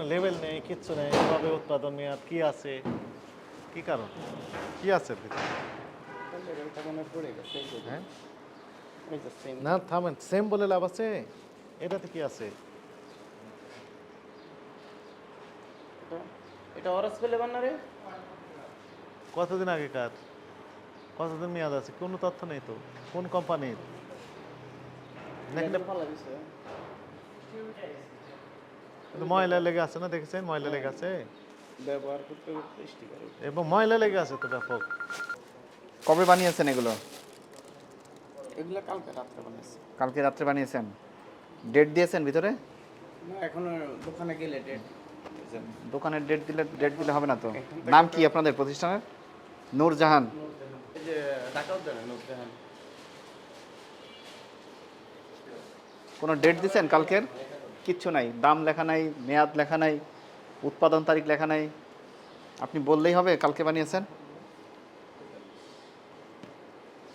কোনো লেভেল নেই, কিচ্ছু নেই, কবে উৎপাদন মেয়াদ কি আছে, কি কারণ, কি আছে ভিতরে? হ্যাঁ না থামেন, সেম বলে লাভ আছে? এটাতে কি আছে? এটা অরেঞ্জ ফ্লেভার না রে? কতদিন আগেকার, কতদিন মেয়াদ আছে, কোনো তথ্য নেই তো। কোন কোম্পানির? ময়লা লেগে আছে না, দেখেছেন ময়লা লেগে আছে, ব্যবহার করতে করতে স্টিকার এবং ময়লা লেগে আছে তো ব্যাপক। কবে বানিয়েছেন এগুলো? এগুলো কালকে রাত্রে বানাইছি। কালকে রাত্রে বানিয়েছেন? ডেট দিয়েছেন ভিতরে? না এখনো দোকানে গেলে ডেট। দোকানের ডেট দিলে হবে না তো। নাম কি আপনাদের প্রতিষ্ঠানের? নূরজাহান। এই যে ঢাকা উদ্যানে নূরজাহান। কোনো ডেট দিয়েছেন কালকের? কিচ্ছু নাই, দাম লেখা নাই, মেয়াদ লেখা নাই, উৎপাদন তারিখ লেখা নাই। আপনি বললেই হবে কালকে বানিয়েছেন?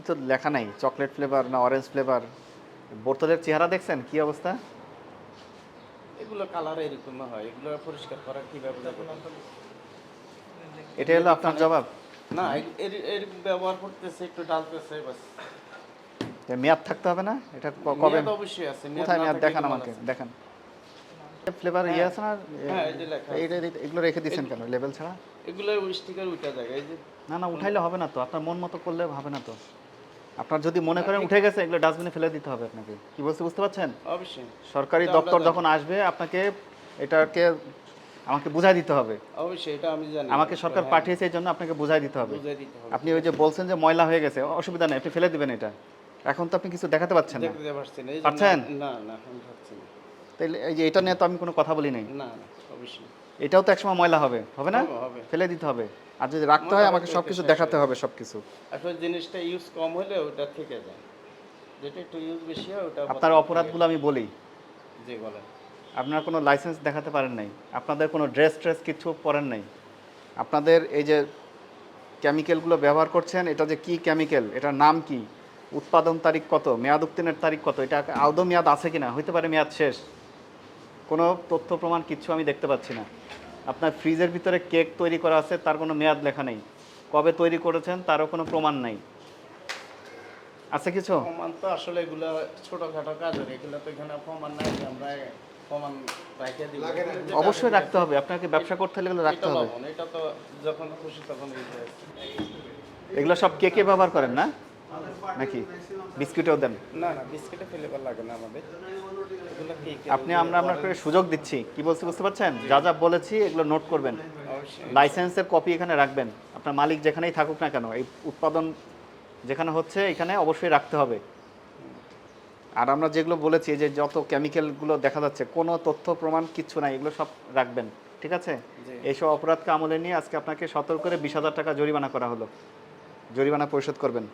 তো লেখা নাই চকলেট ফ্লেভার না অরেঞ্জ ফ্লেভার। বোতলের চেহারা দেখছেন কি অবস্থা? এগুলো কালার এরকম হয়, এগুলো পরিষ্কার করা কিভাবে যাবে? এটা হলো আপনার জবাব? না এর ব্যবহার করতেছে, একটু ডালতেছে বাস। মেয়াদ থাকতে হবে না? এটা কবে? মেয়াদ অবশ্যই আছে। কোথায় না মেয়াদ থাকলে দেখান কেমন আমাকে, আছে? দেখান। ফ্লেভার ইয়ে আছে না? হ্যাঁ এই যে লেখা আছে। এগুলো রেখে দিয়েছেন কেন লেবেল ছাড়া? এগুলো স্টিকার উঠা যায় এই যে। না না, উঠাইলে হবে না তো, আপনার মন মতো করলে হবে না তো। আপনার যদি মনে করেন উঠে গেছে, এগুলো ডাস্টবিনে ফেলে দিতে হবে আপনাকে। কি বলতে বুঝতে পারছেন? অবশ্যই সরকারি এটা আমরা দপ্তর জানি। যখন আসবে আপনাকে এটাকে আমাকে বুঝাই দিতে হবে। অবশ্যই এটা আমি জানি। আমাকে সরকার হ্যাঁ, পাঠিয়েছে এই জন্য আপনাকে বুঝাই দিতে হবে। বুঝাই দিতে হবে। আপনি ওই যে বলছেন যে ময়লা হয়ে গেছে, অসুবিধা নেই, আপনি ফেলে দিবেন এটা। এখন তো আপনি কিছু দেখাতে পাচ্ছেন না। দেখতে পারছি না এই যে। পারছেন? না না আমি পারছি না। তাইলে এই যে এটা নিয়ে তো আমি কোনো কথা বলি নাই। না না অবশ্যই। এটাও তো একসময় ময়লা হবে, হবে না? হবে। ফেলে দিতে হবে। আর যদি রাখতে হয় আমাকে সব কিছু দেখাতে হবে, সব কিছু। আসলে জিনিসটা ইউজ কম হলে ওটা থেকে যায়, যেটা একটু ইউজ বেশি হয় ওটা আপনার অপরাধগুলো আমি বলি। জি বলেন। আপনার কোনো লাইসেন্স দেখাতে পারেন নাই, আপনাদের কোনো ড্রেস কিছু পরেন নাই, আপনাদের এই যে কেমিক্যালগুলো ব্যবহার করছেন, এটা যে কি কেমিক্যাল, এটার নাম কি, উৎপাদন তারিখ কত, মেয়াদ উত্তীর্ণের তারিখ কত, এটা আদৌ মেয়াদ আছে কিনা, হইতে পারে মেয়াদ শেষ, কোনো তথ্য প্রমাণ কিচ্ছু আমি দেখতে পাচ্ছি না। আপনার ফ্রিজের ভিতরে কেক তৈরি করা আছে, তার কোনো মেয়াদ লেখা নেই, কবে তৈরি করেছেন তারও কোনো প্রমাণ নাই, আছে কিছু? প্রমাণ তো আসলে এগুলো ছোটখাটো কাজ হয়, এগুলো তো এখানে প্রমাণ নাই যে আমরা প্রমাণ রাখিয়ে দিব। অবশ্যই রাখতে হবে, আপনাকে ব্যবসা করতে হলে এগুলো রাখতে হবে। এটা তো যখন খুশি তখন এই যে এগুলো সব কেকে ব্যবহার করেন না নাকি বিস্কুটেও দেন? না না বিস্কিটে ফেলেবার লাগে না আমাদের এগুলো কি আমরা আপনাকে সুযোগ দিচ্ছি, কি বলছি বুঝতে পারছেন? যা যা বলেছি এগুলো নোট করবেন, অবশ্যই লাইসেন্সের কপি এখানে রাখবেন, আপনার মালিক যেখানেই থাকুক না কেন, এই উৎপাদন যেখানে হচ্ছে এখানে অবশ্যই রাখতে হবে। আর আমরা যেগুলো বলেছি যে যত কেমিক্যালগুলো দেখা যাচ্ছে, কোনো তথ্য প্রমাণ কিচ্ছু নাই, এগুলো সব রাখবেন, ঠিক আছে? এইসব অপরাধকে আমলে নিয়ে আজকে আপনাকে সতর্ক করে 20,000 টাকা জরিমানা করা হলো, জরিমানা পরিশোধ করবেন।